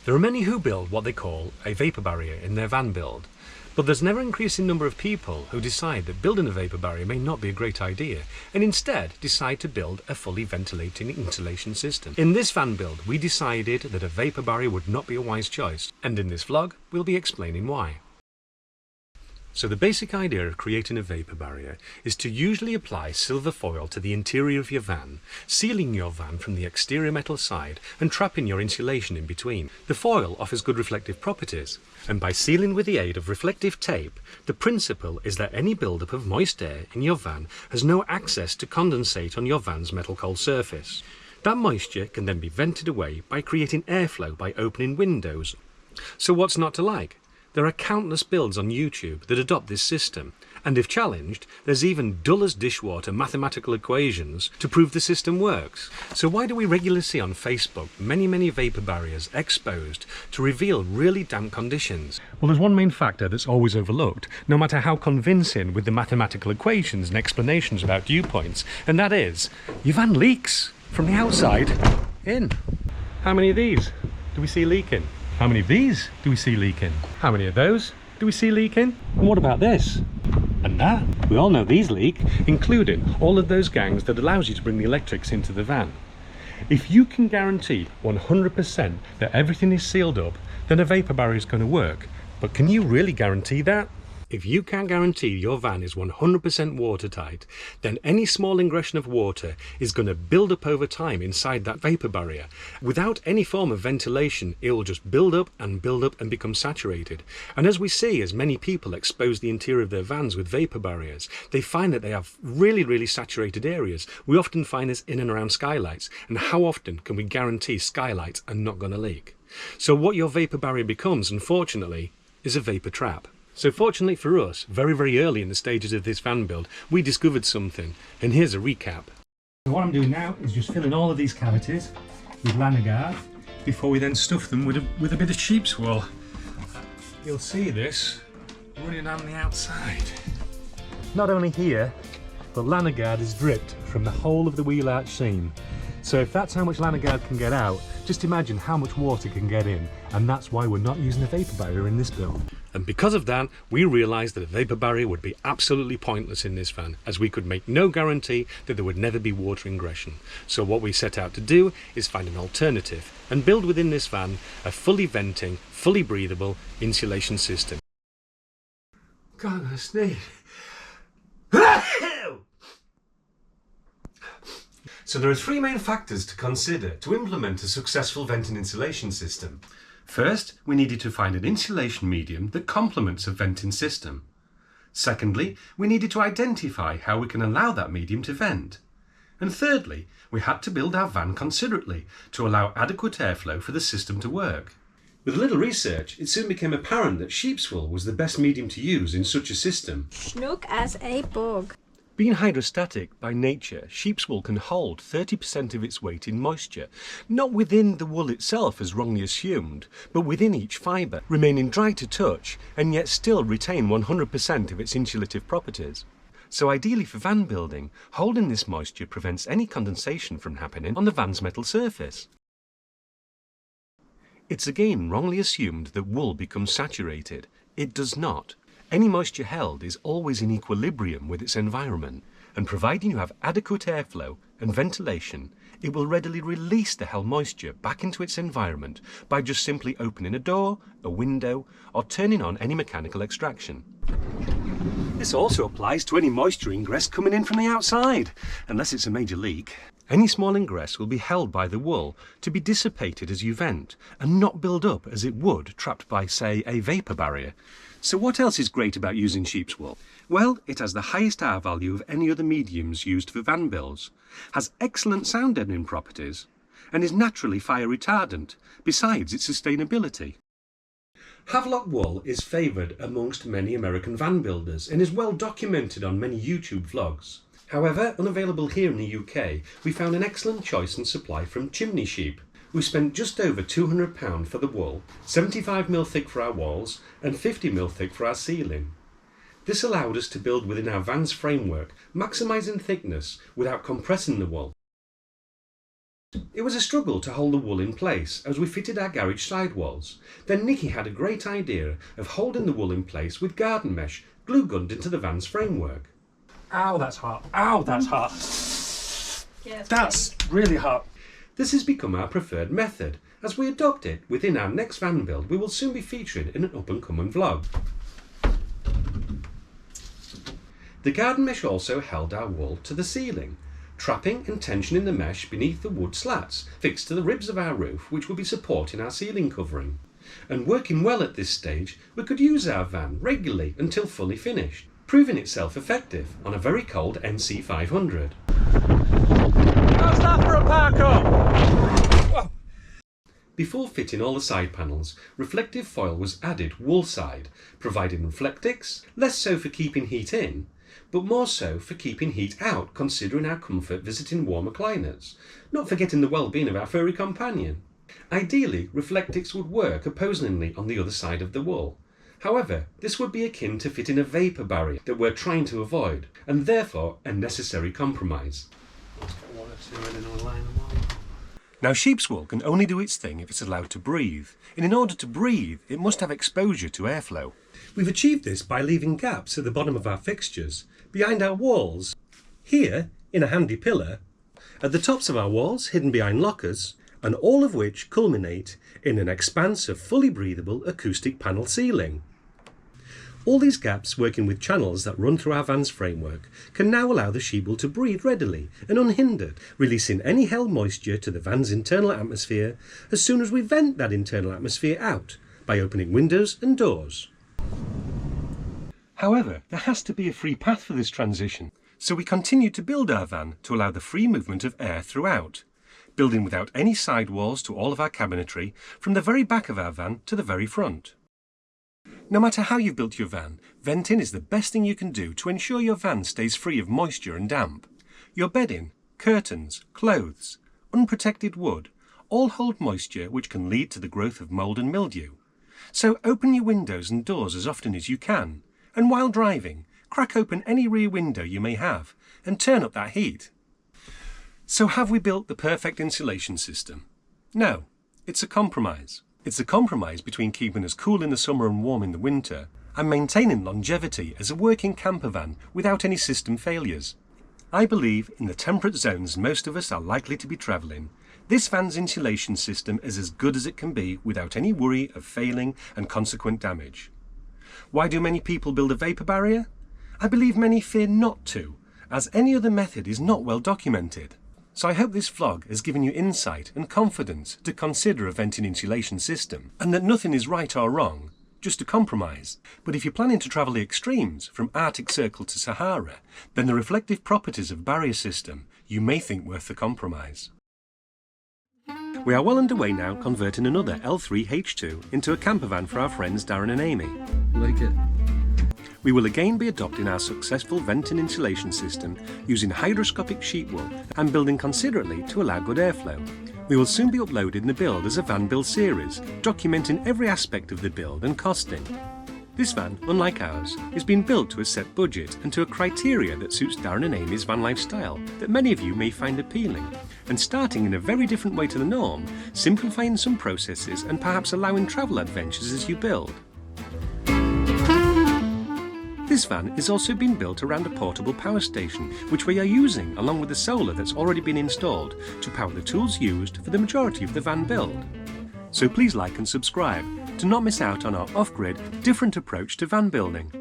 There are many who build what they call a vapour barrier in their van build, but there's an ever-increasing number of people who decide that building a vapour barrier may not be a great idea and instead decide to build a fully ventilating insulation system. In this van build, we decided that a vapour barrier would not be a wise choice, and in this vlog we'll be explaining why. So the basic idea of creating a vapour barrier is to usually apply silver foil to the interior of your van, sealing your van from the exterior metal side and trapping your insulation in between. The foil offers good reflective properties, and by sealing with the aid of reflective tape, the principle is that any build-up of moist air in your van has no access to condensate on your van's metal cold surface. That moisture can then be vented away by creating airflow by opening windows. So what's not to like? There are countless builds on YouTube that adopt this system, and if challenged, there's even dull as dishwater mathematical equations to prove the system works. So why do we regularly see on Facebook many vapour barriers exposed to reveal really damp conditions? Well, there's one main factor that's always overlooked, no matter how convincing with the mathematical equations and explanations about dew points, and that is, your van leaks from the outside in. How many of these do we see leaking? How many of these do we see leaking? How many of those do we see leaking? And what about this? And that? We all know these leak, including all of those gangs that allows you to bring the electrics into the van. If you can guarantee 100% that everything is sealed up, then a vapour barrier is going to work. But can you really guarantee that? If you can't guarantee your van is 100% watertight, then any small ingression of water is going to build up over time inside that vapour barrier. Without any form of ventilation, it will just build up and become saturated. And as we see, as many people expose the interior of their vans with vapour barriers, they find that they have really saturated areas. We often find this in and around skylights. And how often can we guarantee skylights are not going to leak? So what your vapour barrier becomes, unfortunately, is a vapour trap. So fortunately for us, very early in the stages of this van build, we discovered something, and here's a recap. So what I'm doing now is just filling all of these cavities with Lanagard before we then stuff them with a bit of sheep's wool. You'll see this running on the outside. Not only here, but Lanagard is dripped from the whole of the wheel arch seam. So if that's how much Lanagard can get out, just imagine how much water can get in, and that's why we're not using a vapour barrier in this build. And because of that, we realised that a vapour barrier would be absolutely pointless in this van, as we could make no guarantee that there would never be water ingression. So what we set out to do is find an alternative and build within this van a fully venting, fully breathable insulation system. God, I'm gonna sneeze. So there are three main factors to consider to implement a successful venting insulation system. First, we needed to find an insulation medium that complements a venting system. Secondly, we needed to identify how we can allow that medium to vent. And thirdly, we had to build our van considerately to allow adequate airflow for the system to work. With a little research, it soon became apparent that sheep's wool was the best medium to use in such a system. Snook as a bug. Being hydrostatic by nature, sheep's wool can hold 30% of its weight in moisture, not within the wool itself as wrongly assumed, but within each fibre, remaining dry to touch and yet still retain 100% of its insulative properties. So ideally for van building, holding this moisture prevents any condensation from happening on the van's metal surface. It's again wrongly assumed that wool becomes saturated. It does not. Any moisture held is always in equilibrium with its environment, and providing you have adequate airflow and ventilation, it will readily release the held moisture back into its environment by just simply opening a door, a window, or turning on any mechanical extraction. This also applies to any moisture ingress coming in from the outside, unless it's a major leak. Any small ingress will be held by the wool to be dissipated as you vent, and not build up as it would trapped by, say, a vapour barrier. So what else is great about using sheep's wool? Well, it has the highest R value of any other mediums used for van builds, has excellent sound deadening properties, and is naturally fire retardant, besides its sustainability. Havelock wool is favoured amongst many American van builders and is well documented on many YouTube vlogs. However, unavailable here in the UK, we found an excellent choice and supply from Chimney Sheep. We spent just over £200 for the wool, 75mm thick for our walls and 50mm thick for our ceiling. This allowed us to build within our van's framework, maximising thickness without compressing the wool. It was a struggle to hold the wool in place as we fitted our garage sidewalls. Then Nikki had a great idea of holding the wool in place with garden mesh glue gunned into the van's framework. Ow, that's hot. Ow, that's hot. Yes, That's really hot. This has become our preferred method. As we adopt it within our next van build, we will soon be featuring in an up-and-coming vlog. The garden mesh also held our wall to the ceiling, trapping and tensioning the mesh beneath the wood slats fixed to the ribs of our roof, which will be supporting our ceiling covering. And working well at this stage, we could use our van regularly until fully finished, proving itself effective on a very cold NC500. How's that for a parkour? Before fitting all the side panels, reflective foil was added wool side, providing reflectix, less so for keeping heat in, but more so for keeping heat out, considering our comfort visiting warmer climates, not forgetting the well-being of our furry companion. Ideally, reflectix would work opposingly on the other side of the wool. However, this would be akin to fitting a vapour barrier that we're trying to avoid, and therefore a necessary compromise. Now, sheep's wool can only do its thing if it's allowed to breathe, and in order to breathe, it must have exposure to airflow. We've achieved this by leaving gaps at the bottom of our fixtures, behind our walls, here in a handy pillar, at the tops of our walls hidden behind lockers, and all of which culminate in an expanse of fully breathable acoustic panel ceiling. All these gaps, working with channels that run through our van's framework, can now allow the sheep wool to breathe readily and unhindered, releasing any held moisture to the van's internal atmosphere as soon as we vent that internal atmosphere out by opening windows and doors. However, there has to be a free path for this transition, so we continue to build our van to allow the free movement of air throughout, building without any sidewalls to all of our cabinetry, from the very back of our van to the very front. No matter how you've built your van, venting is the best thing you can do to ensure your van stays free of moisture and damp. Your bedding, curtains, clothes, unprotected wood, all hold moisture which can lead to the growth of mould and mildew. So open your windows and doors as often as you can, and while driving, crack open any rear window you may have and turn up that heat. So have we built the perfect insulation system? No, it's a compromise. It's a compromise between keeping us cool in the summer and warm in the winter, and maintaining longevity as a working camper van without any system failures. I believe in the temperate zones most of us are likely to be travelling, this van's insulation system is as good as it can be without any worry of failing and consequent damage. Why do many people build a vapour barrier? I believe many fear not to, as any other method is not well documented. So I hope this vlog has given you insight and confidence to consider a venting insulation system, and that nothing is right or wrong, just a compromise. But if you're planning to travel the extremes from Arctic Circle to Sahara, then the reflective properties of barrier system you may think worth the compromise. We are well underway now converting another L3H2 into a camper van for our friends Darren and Amy. Like it. We will again be adopting our successful venting insulation system using hydroscopic sheet wool and building considerately to allow good airflow. We will soon be uploading the build as a van build series, documenting every aspect of the build and costing. This van, unlike ours, is being built to a set budget and to a criteria that suits Darren and Amy's van lifestyle that many of you may find appealing, and starting in a very different way to the norm, simplifying some processes and perhaps allowing travel adventures as you build. This van is also being built around a portable power station, which we are using along with the solar that's already been installed to power the tools used for the majority of the van build. So please like and subscribe to not miss out on our off-grid, different approach to van building.